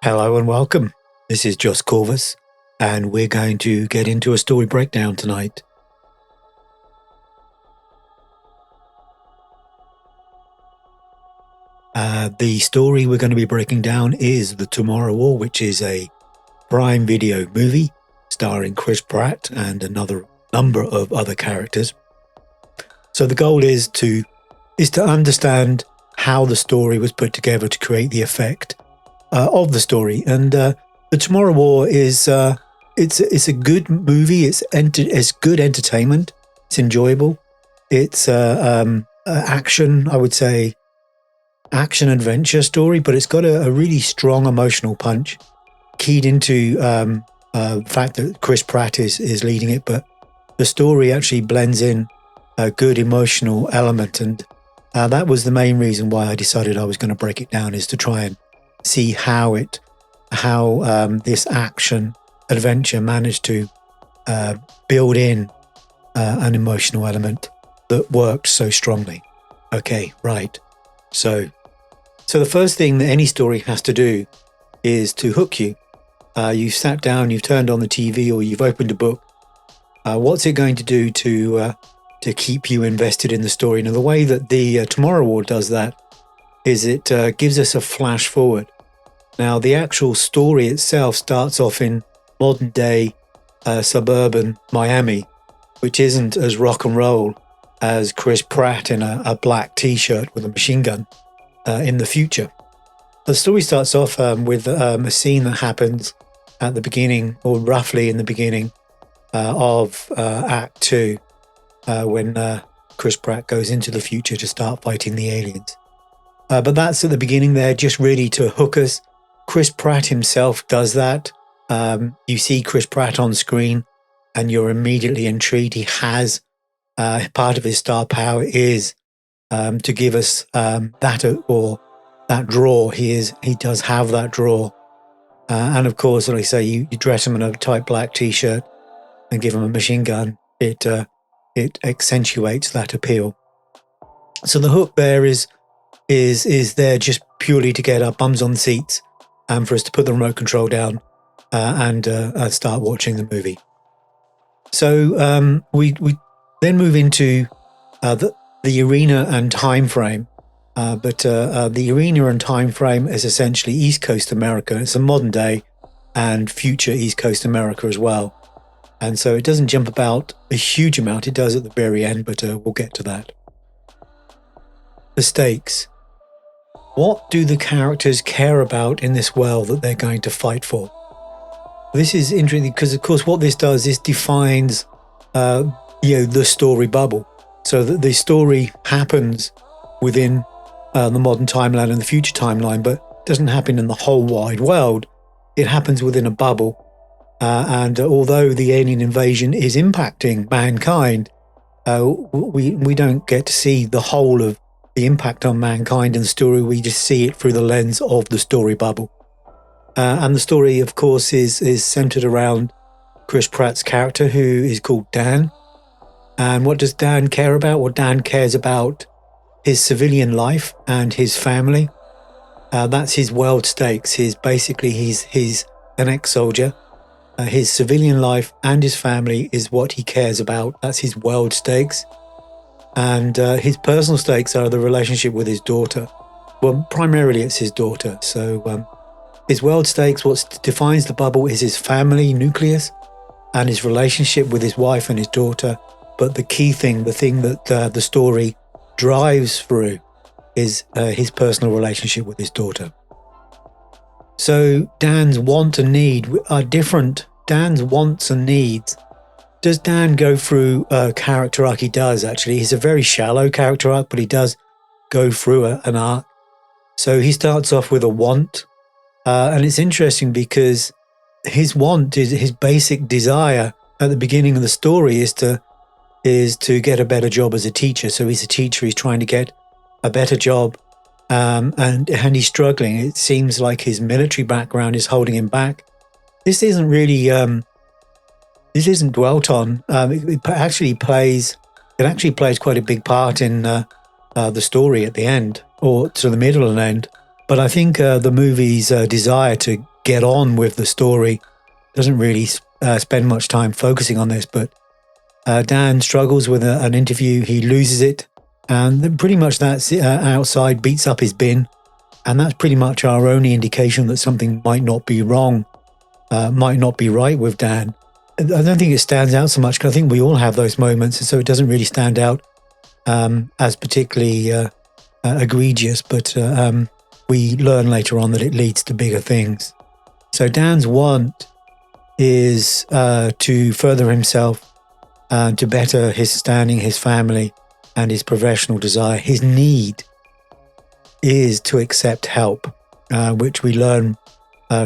Hello and welcome. This is Joss Corvus, and we're going to get into a story breakdown tonight. The story we're going to be breaking down is The Tomorrow War, which is a Prime Video movie starring Chris Pratt and another number of other characters. So the goal is to understand how the story was put together to create the effect of the story. And The Tomorrow War is it's a good movie. It's good entertainment. It's enjoyable. It's action, I would say, action adventure story, but it's got a really strong emotional punch, keyed into the fact that Chris Pratt is leading it, but the story actually blends in a good emotional element, and that was the main reason why I decided I was going to break it down, is to try and see how this action adventure managed to build in an emotional element that worked so strongly. Okay, right. So the first thing that any story has to do is to hook you. You've sat down, you've turned on the TV, or you've opened a book. What's it going to do to keep you invested in the story? And the way that the Tomorrow War does that is it gives us a flash forward. Now, the actual story itself starts off in modern day suburban Miami, which isn't as rock and roll as Chris Pratt in a black t-shirt with a machine gun in the future. The story starts off with a scene that happens at the beginning, or roughly in the beginning of Act 2, when Chris Pratt goes into the future to start fighting the aliens. But that's at the beginning there, just really to hook us. Chris Pratt himself does that. You see Chris Pratt on screen and you're immediately intrigued. He has part of his star power is to give us that draw. He does have that draw. And of course, like I say, you dress him in a tight black t-shirt and give him a machine gun. It accentuates that appeal. So the hook there is there just purely to get our bums on seats and for us to put the remote control down and start watching the movie. So we then move into the arena and time frame. But the arena and time frame is essentially East Coast America. It's a modern day and future East Coast America as well. And so it doesn't jump about a huge amount. It does at the very end, but we'll get to that. The stakes. What do the characters care about in this world that they're going to fight for? This is interesting because, of course, what this does is defines the story bubble. So that the story happens within the modern timeline and the future timeline, but doesn't happen in the whole wide world. It happens within a bubble. And although the alien invasion is impacting mankind, we don't get to see the whole of the impact on mankind in the story. We just see it through the lens of the story bubble. And the story, of course, is centered around Chris Pratt's character, who is called Dan. And what does Dan care about? Well, Dan cares about his civilian life and his family. That's his world stakes. He's an ex-soldier. His civilian life and his family is what he cares about. That's his world stakes. And his personal stakes are the relationship with his daughter. Well, primarily it's his daughter. So his world stakes, what defines the bubble, is his family nucleus and his relationship with his wife and his daughter. But the key thing, the thing that the story drives through, is his personal relationship with his daughter. So Dan's want and need are different. Dan's wants and needs. Does Dan go through a character arc? He does, actually. He's a very shallow character arc, but he does go through an arc. So he starts off with a want. And it's interesting because his want is his basic desire at the beginning of the story is to get a better job as a teacher. So he's a teacher. He's trying to get a better job. And he's struggling. It seems like his military background is holding him back. This isn't really, this isn't dwelt on. It actually plays quite a big part in the story at the end, or to the middle and end. But I think the movie's desire to get on with the story doesn't really spend much time focusing on this. But Dan struggles with an interview. He loses it. And then pretty much that's outside, beats up his bin. And that's pretty much our only indication that something might not be wrong, might not be right with Dan. I don't think it stands out so much because I think we all have those moments. And so it doesn't really stand out as particularly egregious. But we learn later on that it leads to bigger things. So Dan's want is to further himself, to better his standing, his family, and his professional desire. His need is to accept help, which we learn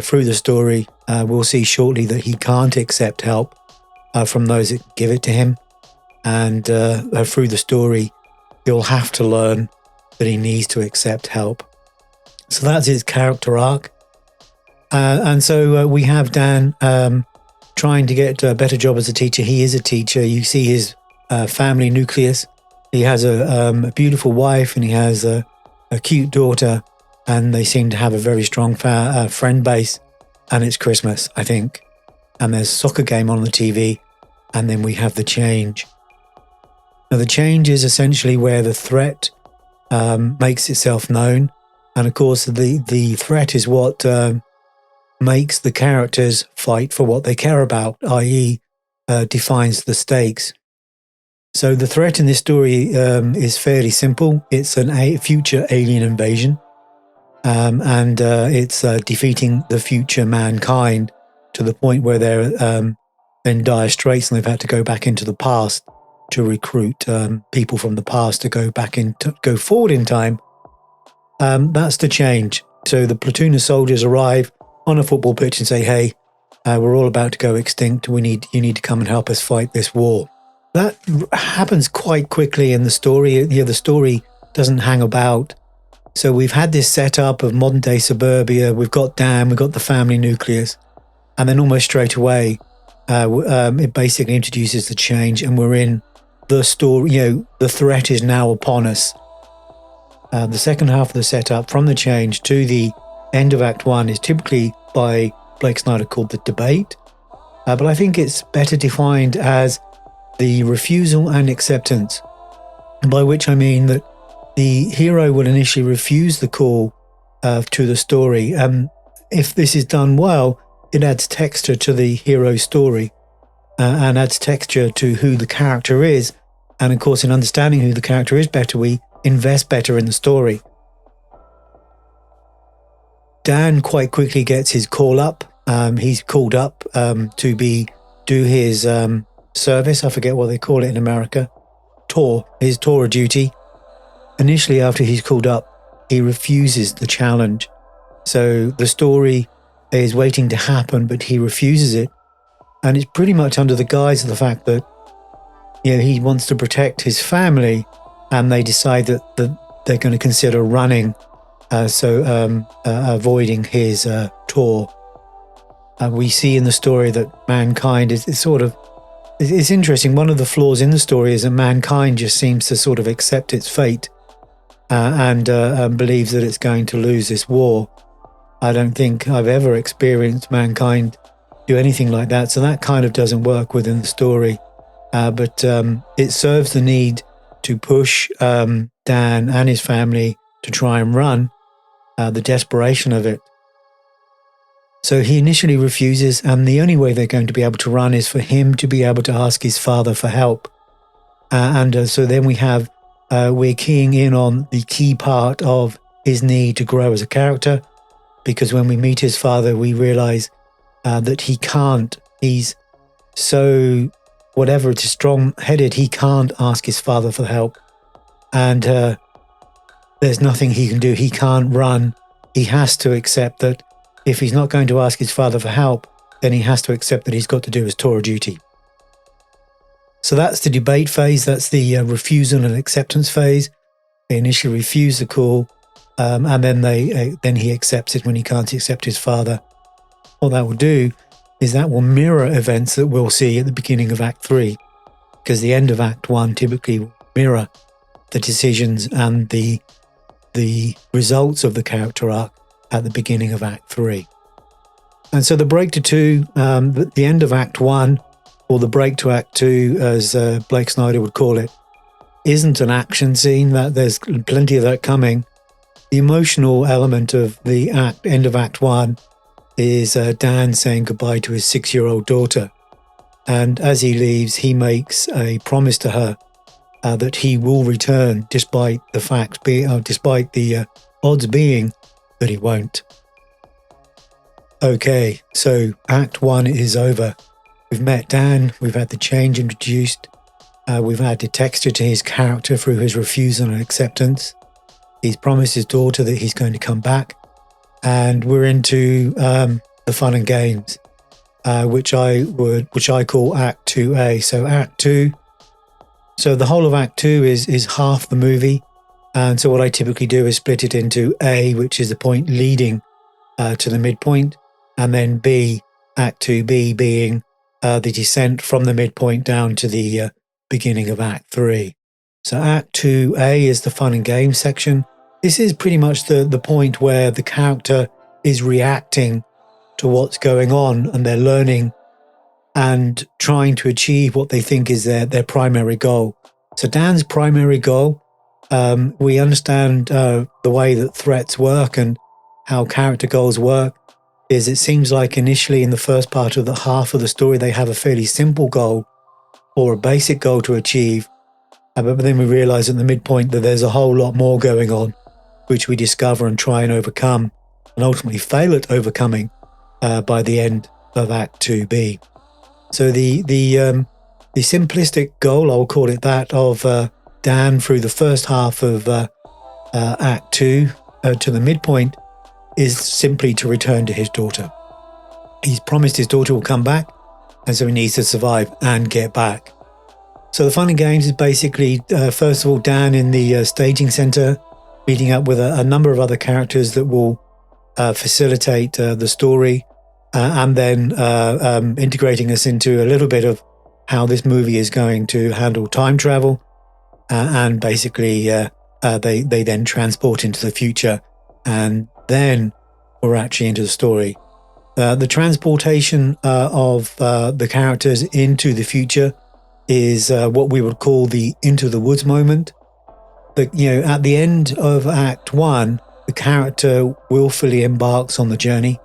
through the story. We'll see shortly that he can't accept help from those that give it to him. And through the story, he'll have to learn that he needs to accept help. So that's his character arc. And so we have Dan trying to get a better job as a teacher. He is a teacher. You see his family nucleus. He has a beautiful wife and he has a cute daughter, and they seem to have a very strong friend base. And it's Christmas, I think. And there's a soccer game on the TV. And then we have the change. Now, the change is essentially where the threat makes itself known. And of course, the threat is what makes the characters fight for what they care about, i.e. defines the stakes. So the threat in this story is fairly simple. It's a future alien invasion, and it's defeating the future mankind to the point where they're in dire straits and they've had to go back into the past to recruit people from the past to go forward in time. That's the change. So the platoon of soldiers arrive on a football pitch and say, "Hey, we're all about to go extinct. You need to come and help us fight this war." That happens quite quickly in the story. The story doesn't hang about. So we've had this setup of modern day suburbia. We've got Dan, we've got the family nucleus. And then almost straight away, it basically introduces the change and we're in the story. The threat is now upon us. The second half of the setup from the change to the end of Act 1 is typically by Blake Snyder called the debate. But I think it's better defined as the refusal and acceptance, by which I mean that the hero will initially refuse the call to the story. If this is done well, it adds texture to the hero's story and adds texture to who the character is. And of course, in understanding who the character is better, we invest better in the story. Dan quite quickly gets his call up. He's called up to do his service. I forget what they call it in America. His tour of duty. Initially, after he's called up, he refuses the challenge. So the story is waiting to happen, but he refuses it. And it's pretty much under the guise of the fact that he wants to protect his family, and they decide that they're going to consider running, avoiding his tour. We see in the story that mankind is it's interesting. One of the flaws in the story is that mankind just seems to sort of accept its fate and believes that it's going to lose this war. I don't think I've ever experienced mankind do anything like that. So that kind of doesn't work within the story. But it serves the need to push Dan and his family to try and run, the desperation of it. So he initially refuses, and the only way they're going to be able to run is for him to be able to ask his father for help. So then we're keying in on the key part of his need to grow as a character, because when we meet his father, we realize that he can't. He's so, whatever, it's strong-headed, he can't ask his father for help. And there's nothing he can do. He can't run. He has to accept that if he's not going to ask his father for help, then he has to accept that he's got to do his tour of duty. So that's the debate phase. That's the refusal and acceptance phase. They initially refuse the call, and then he accepts it when he can't accept his father. What that will do is that will mirror events that we'll see at the beginning of Act 3, because the end of Act 1 typically will mirror the decisions and the the results of the character arc at the beginning of Act 3. And so the break to 2, the end of Act 1, or the break to Act 2, as Blake Snyder would call it, isn't an action scene. That there's plenty of that coming. The emotional element of the end of Act 1 is Dan saying goodbye to his 6-year-old daughter. And as he leaves, he makes a promise to her that he will return, despite the odds being that he won't. Okay, so Act 1 is over. We've met Dan, we've had the change introduced, we've added texture to his character through his refusal and acceptance. He's promised his daughter that he's going to come back, and we're into the fun and games, which I call Act 2A. So Act 2. So the whole of Act 2 is half the movie, and so what I typically do is split it into A, which is the point leading to the midpoint, and then B, Act 2B being the descent from the midpoint down to the beginning of Act 3. So Act 2A is the fun and games section. This is pretty much the point where the character is reacting to what's going on, and they're learning and trying to achieve what they think is their primary goal. So Dan's primary goal, we understand the way that threats work and how character goals work, is it seems like initially in the first part of the half of the story they have a fairly simple goal or a basic goal to achieve, but then we realise at the midpoint that there's a whole lot more going on, which we discover and try and overcome, and ultimately fail at overcoming by the end of Act 2B. So the simplistic goal, I'll call it that, of Dan through the first half of Act 2 to the midpoint is simply to return to his daughter. He's promised his daughter will come back, and so he needs to survive and get back. So the fun and games is basically, first of all, Dan in the staging centre, meeting up with a number of other characters that will facilitate the story, and then integrating us into a little bit of how this movie is going to handle time travel, and basically they then transport into the future, and then we're actually into the story. The transportation of the characters into the future is what we would call the into the woods moment. At the end of Act 1, the character willfully embarks on the journey,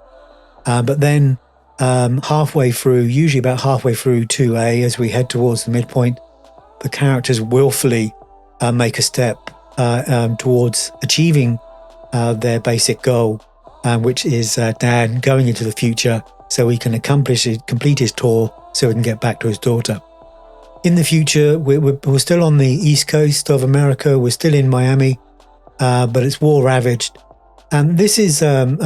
but then halfway through, usually about halfway through 2A, as we head towards the midpoint, the characters willfully make a step towards achieving their basic goal, which is Dan going into the future so he can complete his tour so he can get back to his daughter. In the future, we're still on the east coast of America, we're still in Miami, but it's war ravaged. And this is,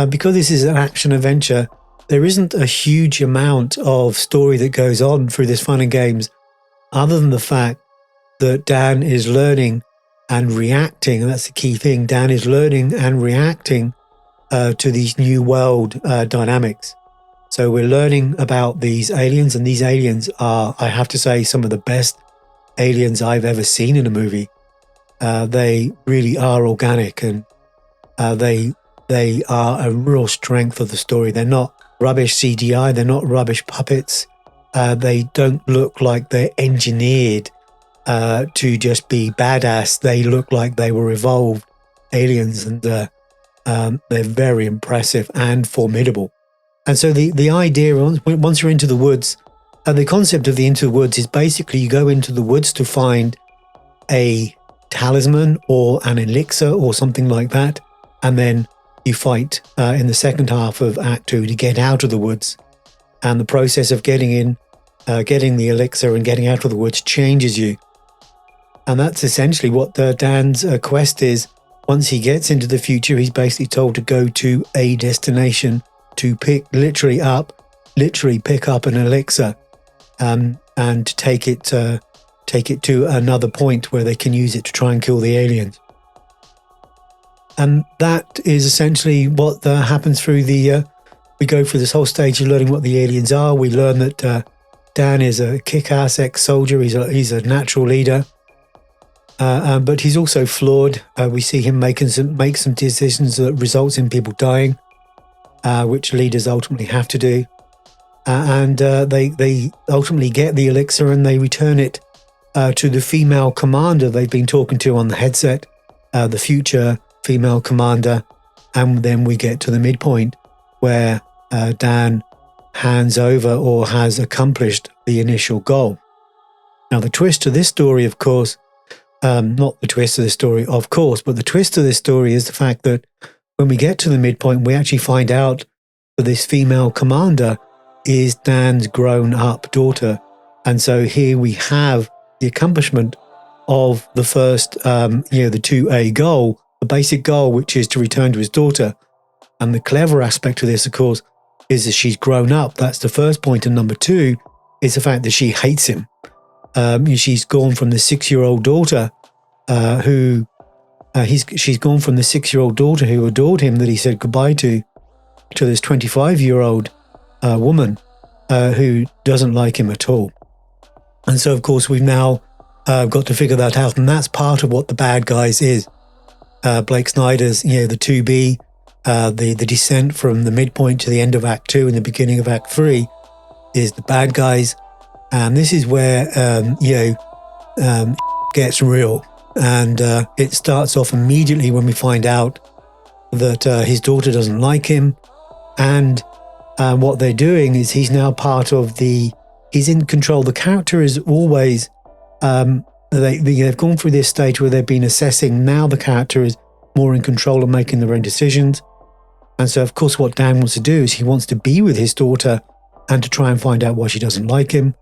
because this is an action adventure, there isn't a huge amount of story that goes on through this fun and games, other than the fact that Dan is learning and reacting, and that's the key thing. Dan is learning and reacting to these new world dynamics. So we're learning about these aliens, and these aliens are, I have to say, some of the best aliens I've ever seen in a movie. They really are organic, and they are a real strength of the story. They're not rubbish CGI, they're not rubbish puppets. They don't look like they're engineered to just be badass. They look like they were evolved aliens, and they're very impressive and formidable. And so the idea, once you're into the woods, the concept of the into the woods is basically you go into the woods to find a talisman or an elixir or something like that, and then you fight in the second half of Act 2 to get out of the woods. And the process of getting the elixir and getting out of the woods changes you. And that's essentially what Dan's quest is. Once he gets into the future, he's basically told to go to a destination to pick up an elixir, and take it to another point where they can use it to try and kill the aliens. And that is essentially what happens through we go through this whole stage of learning what the aliens are. We learn that Dan is a kick-ass ex-soldier. He's a natural leader. but he's also flawed. We see him make some decisions that results in people dying, which leaders ultimately have to do. And they ultimately get the elixir and they return it to the female commander they've been talking to on the headset, the future female commander. And then we get to the midpoint where Dan hands over or has accomplished the initial goal. Now, the twist to this story, of course, not the twist of this story, of course, but the twist of this story is the fact that when we get to the midpoint, we actually find out that this female commander is Dan's grown-up daughter. And so here we have the accomplishment of the first, the 2A goal, the basic goal, which is to return to his daughter. And the clever aspect of this, of course, is that she's grown up. That's the first point. And number two is the fact that she hates him. She's gone from the 6-year-old daughter she's gone from the 6-year-old daughter who adored him that he said goodbye to this 25-year-old woman who doesn't like him at all. And so, of course, we've now got to figure that out. And that's part of what the bad guys is. Blake Snyder's, the 2B, the descent from the midpoint to the end of Act 2 and the beginning of Act 3 is the bad guys. And this is where, gets real. And it starts off immediately when we find out that his daughter doesn't like him. And what they're doing is he's now part of he's in control. The character is always, they've gone through this stage where they've been assessing. Now the character is more in control of making their own decisions. And so, of course, what Dan wants to do is he wants to be with his daughter and to try and find out why she doesn't like him.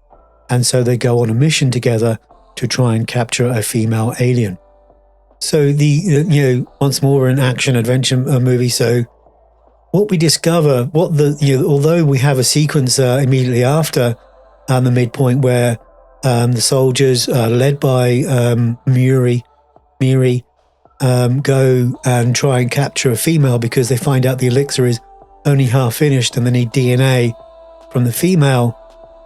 And so they go on a mission together to try and capture a female alien. So once more an action adventure movie. So what we discover, although we have a sequence immediately after the midpoint where the soldiers led by Miri go and try and capture a female because they find out the elixir is only half finished and they need DNA from the female.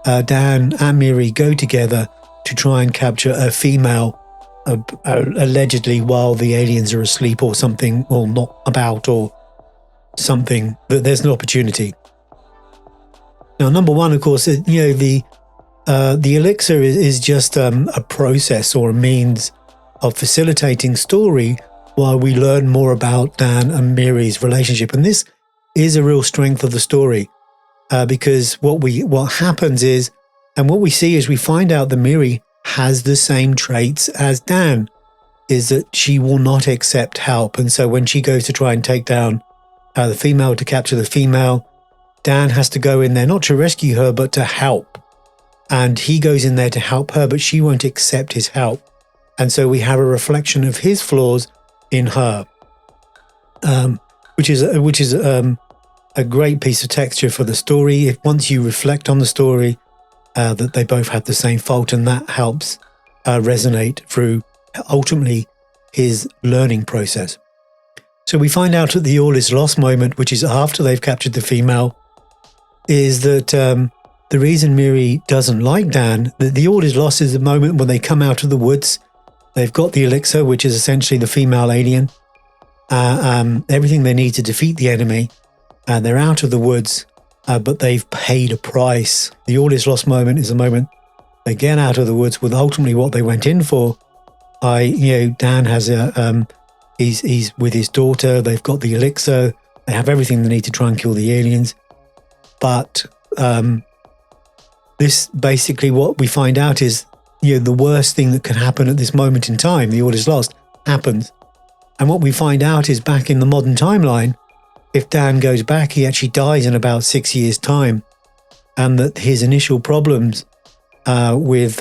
Dan and Miri go together to try and capture a female, allegedly while the aliens are asleep or something, or not about, or something, that there's an opportunity. Now, number one, of course, the elixir is just a process or a means of facilitating story while we learn more about Dan and Miri's relationship. And this is a real strength of the story. Because what happens is, and what we see is we find out that Miri has the same traits as Dan, is that she will not accept help. And so when she goes to try and take down the female, to capture the female, Dan has to go in there, not to rescue her, but to help. And he goes in there to help her, but she won't accept his help. And so we have a reflection of his flaws in her, which is a great piece of texture for the story. If once you reflect on the story, that they both have the same fault, and that helps resonate through ultimately his learning process. So we find out at the all is lost moment, which is after they've captured the female, is that the reason Miri doesn't like Dan, the all is lost is the moment when they come out of the woods. They've got the elixir, which is essentially the female alien, everything they need to defeat the enemy. And they're out of the woods, but they've paid a price. The all is lost moment is the moment they get out of the woods with ultimately what they went in for. Dan has he's with his daughter. They've got the elixir. They have everything they need to try and kill the aliens. But this basically what we find out is, the worst thing that can happen at this moment in time, the all is lost, happens. And what we find out is back in the modern timeline, if Dan goes back, he actually dies in about 6 years' time. And that his initial problems with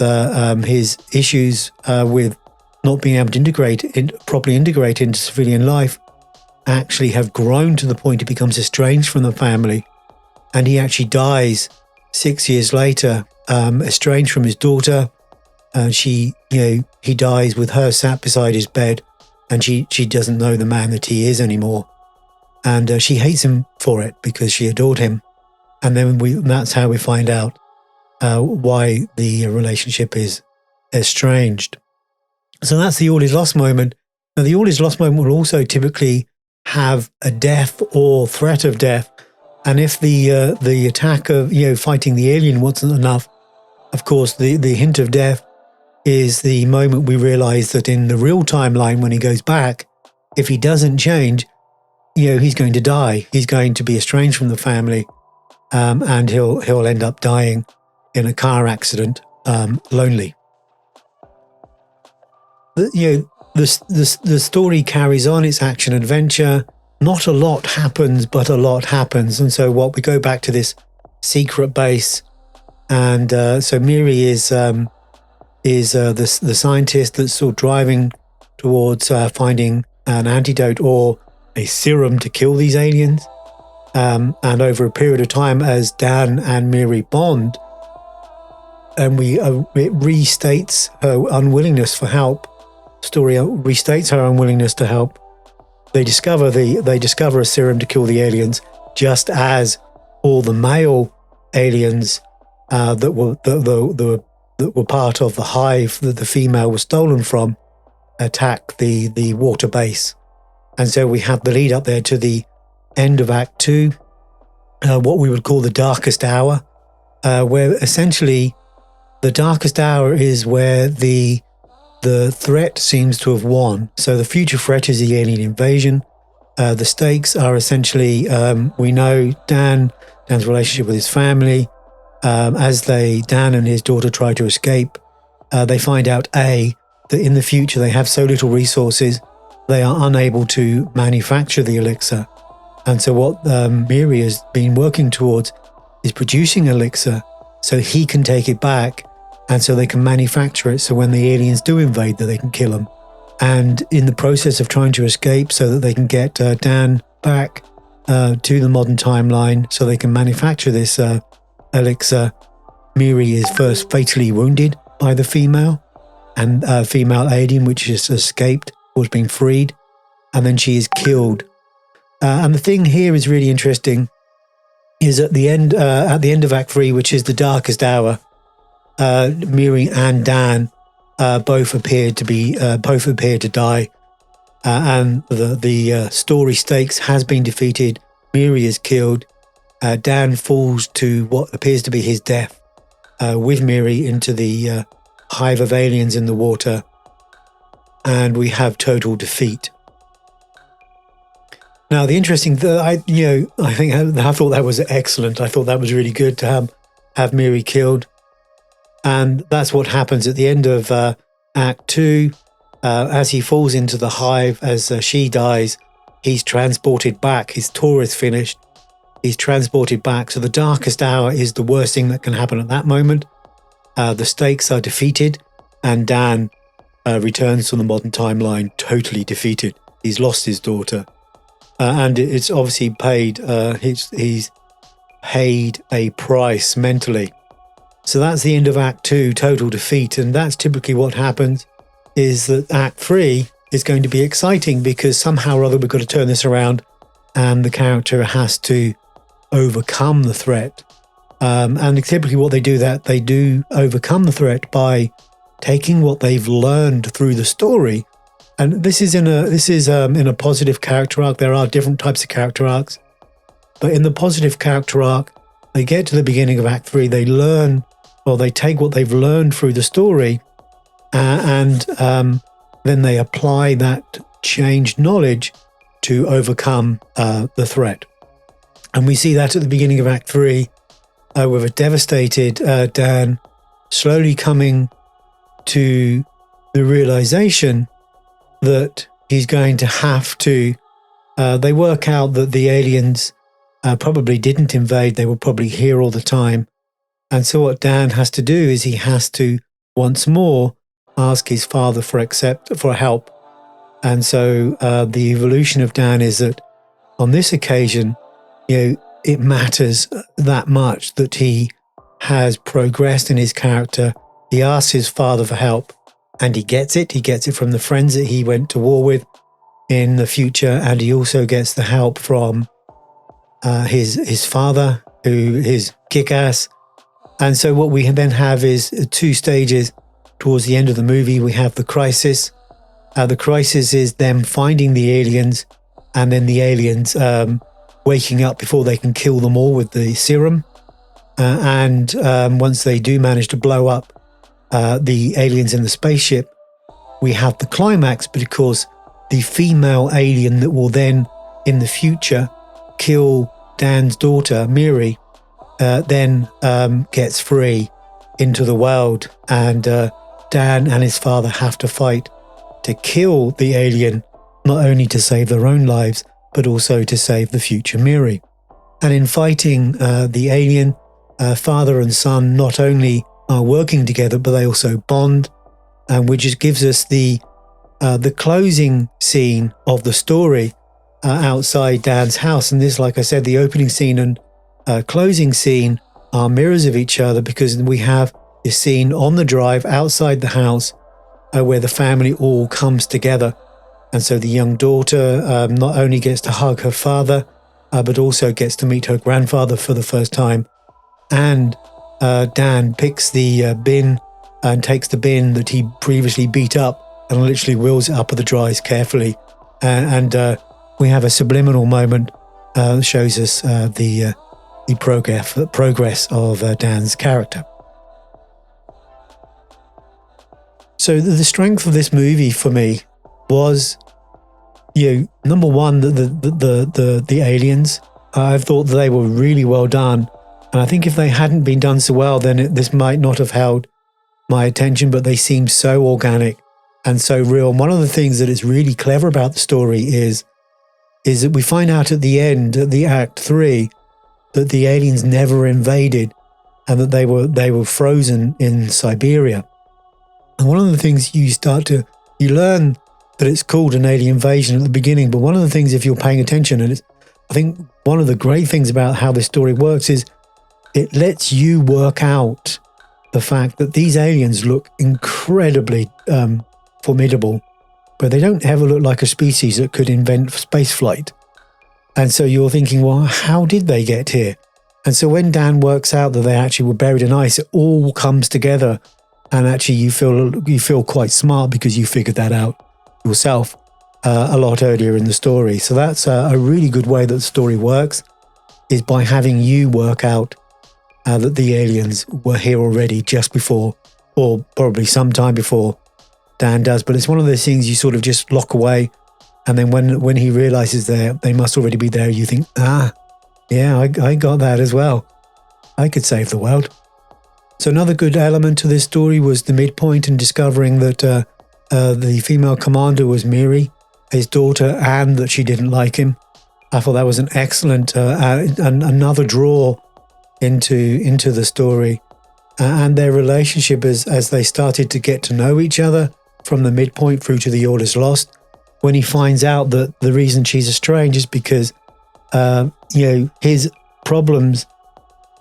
his issues with not being able to properly integrate into civilian life actually have grown to the point he becomes estranged from the family. And he actually dies 6 years later, estranged from his daughter. He dies with her sat beside his bed, and she doesn't know the man that he is anymore. And she hates him for it because she adored him. And then that's how we find out why the relationship is estranged. So that's the all is lost moment. Now, the all is lost moment will also typically have a death or threat of death. And if the attack of, fighting the alien wasn't enough, of course, the hint of death is the moment we realize that in the real timeline, when he goes back, if he doesn't change, he's going to die. He's going to be estranged from the family, and he'll end up dying in a car accident, lonely. The story carries on its action adventure. Not a lot happens, but a lot happens. And so we go back to this secret base. And so Miri is the scientist that's sort of driving towards finding an antidote or a serum to kill these aliens. And over a period of time, as Dan and Miri bond, and it restates her unwillingness for help. Story restates her unwillingness to help. They discover a serum to kill the aliens, just as all the male aliens that were part of the hive that the female was stolen from attack the water base. And so we have the lead up there to the end of Act 2, what we would call the darkest hour, where essentially the darkest hour is where the threat seems to have won. So the future threat is the alien invasion. The stakes are essentially, we know Dan's relationship with his family. As Dan and his daughter try to escape, they find out, that in the future they have so little resources, they are unable to manufacture the elixir. And so what Miri has been working towards is producing elixir so he can take it back, and so they can manufacture it so when the aliens do invade, that they can kill them. And in the process of trying to escape so that they can get Dan back to the modern timeline so they can manufacture this elixir, Miri is first fatally wounded by the female alien, which has escaped or has been freed, and then she is killed. And the thing here is really interesting is at the end of Act 3, which is the darkest hour, Miri and Dan both appear to die, and the story stakes has been defeated. Miri is killed. Dan falls to what appears to be his death with Miri into the hive of aliens in the water, and we have total defeat. Now, the interesting thing, I thought that was excellent. I thought that was really good to have Miri killed. And that's what happens at the end of Act 2. As he falls into the hive, as she dies, he's transported back. His tour is finished. He's transported back. So the darkest hour is the worst thing that can happen at that moment. The stakes are defeated, and Dan returns to the modern timeline totally defeated. He's lost his daughter. And it's obviously paid, he's paid a price mentally. So that's the end of Act 2, total defeat. And that's typically what happens, is that Act 3 is going to be exciting because somehow or other we've got to turn this around and the character has to overcome the threat. And typically what they do overcome the threat by taking what they've learned through the story. And this is in a positive character arc. There are different types of character arcs, but in the positive character arc, they get to the beginning of Act 3. They take what they've learned through the story, and then they apply that changed knowledge to overcome the threat. And we see that at the beginning of Act 3, with a devastated Dan slowly coming to the realization that he's going to have to, they work out that the aliens probably didn't invade, they were probably here all the time. And so what Dan has to do is he has to once more ask his father for help. And so the evolution of Dan is that on this occasion, it matters that much that he has progressed in his character. He asks his father for help, and he gets it. He gets it from the friends that he went to war with in the future, and he also gets the help from his father, who is kick-ass. And so what we then have is two stages. towards the end of the movie, we have the crisis. The crisis is them finding the aliens, and then the aliens waking up before they can kill them all with the serum. And once they do manage to blow up the aliens in the spaceship, we have the climax, but of course, the female alien that will then, in the future, kill Dan's daughter, Miri, then gets free into the world. And Dan and his father have to fight to kill the alien, not only to save their own lives, but also to save the future Miri. And in fighting the alien, father and son not only are working together, but they also bond, which just gives us the closing scene of the story outside Dan's house. And this, like I said, the opening scene and closing scene are mirrors of each other, because we have this scene on the drive outside the house where the family all comes together. And so the young daughter not only gets to hug her father, but also gets to meet her grandfather for the first time. And Dan picks the bin and takes the bin that he previously beat up and literally wheels it up the drive carefully. And we have a subliminal moment that shows us the progress of Dan's character. So the strength of this movie for me was, number one, the aliens. I thought they were really well done, and I think if they hadn't been done so well, then this might not have held my attention. But they seem so organic and so real. And one of the things that is really clever about the story is that we find out at the end, at the Act 3, that the aliens never invaded, and that they were frozen in Siberia. And one of the things you learn that it's called an alien invasion at the beginning, but one of the things, if you're paying attention, and I think one of the great things about how this story works is it lets you work out the fact that these aliens look incredibly formidable, but they don't ever look like a species that could invent spaceflight. And so you're thinking, well, how did they get here? And so when Dan works out that they actually were buried in ice, it all comes together. And actually you feel quite smart because you figured that out yourself a lot earlier in the story. So that's a really good way that the story works, is by having you work out that the aliens were here already just before, or probably sometime before Dan does. But it's one of those things you sort of just lock away. And then when he realizes they must already be there, you think, yeah, I got that as well. I could save the world. So another good element to this story was the midpoint and discovering that the female commander was Miri, his daughter, and that she didn't like him. I thought that was an excellent, another draw into the story. And their relationship as they started to get to know each other from the midpoint through to the All Is Lost, when he finds out that the reason she's estranged is because, his problems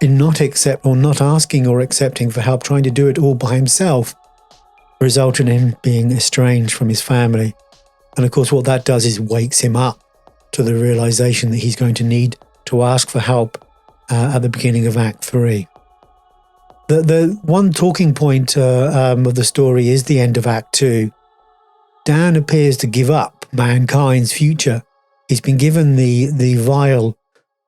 in not asking or accepting for help, trying to do it all by himself, resulted in him being estranged from his family. And of course, what that does is wakes him up to the realization that he's going to need to ask for help at the beginning of Act 3. The one talking point of the story is the end of Act 2. Dan appears to give up mankind's future. He's been given the vial,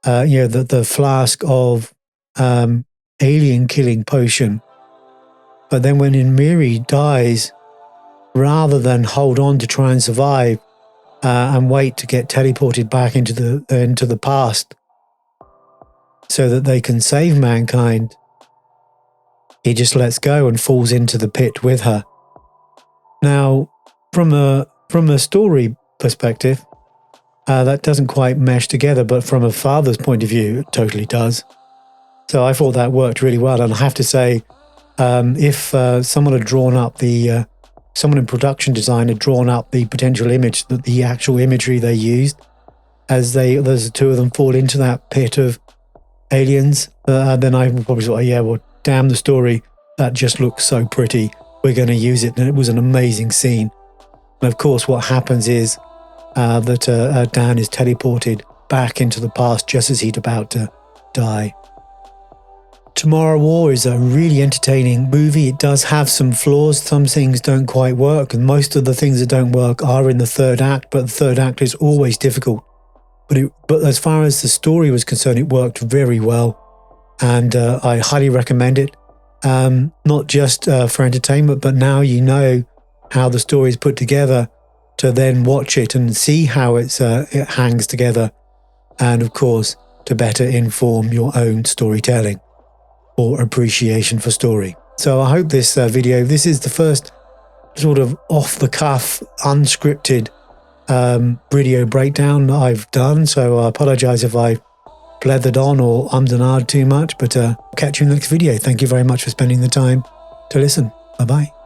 the flask of alien killing potion. But then when Miri dies, rather than hold on to try and survive and wait to get teleported back into the past so that they can save mankind, he just lets go and falls into the pit with her. Now, from a story perspective, that doesn't quite mesh together, but from a father's point of view, it totally does. So I thought that worked really well. And I have to say, if someone had drawn up someone in production design had drawn up the potential image, that the actual imagery they used, as the two of them fall into that pit of aliens, then I would probably say, yeah, well, damn the story, that just looks so pretty. We're going to use it. And it was an amazing scene. And of course, what happens is that Dan is teleported back into the past just as he's about to die. Tomorrow War is a really entertaining movie. It does have some flaws. Some things don't quite work, and most of the things that don't work are in the third act, but the third act is always difficult. But as far as the story was concerned, it worked very well, and I highly recommend it. Not just for entertainment, but now you know how the story is put together, to then watch it and see how it hangs together, and of course to better inform your own storytelling or appreciation for story. So I hope this video, this is the first sort of off-the-cuff, unscripted video breakdown that I've done, so I apologize if I blethered on or ummed and ahed too much, but catch you in the next video. Thank you very much for spending the time to listen. Bye-bye.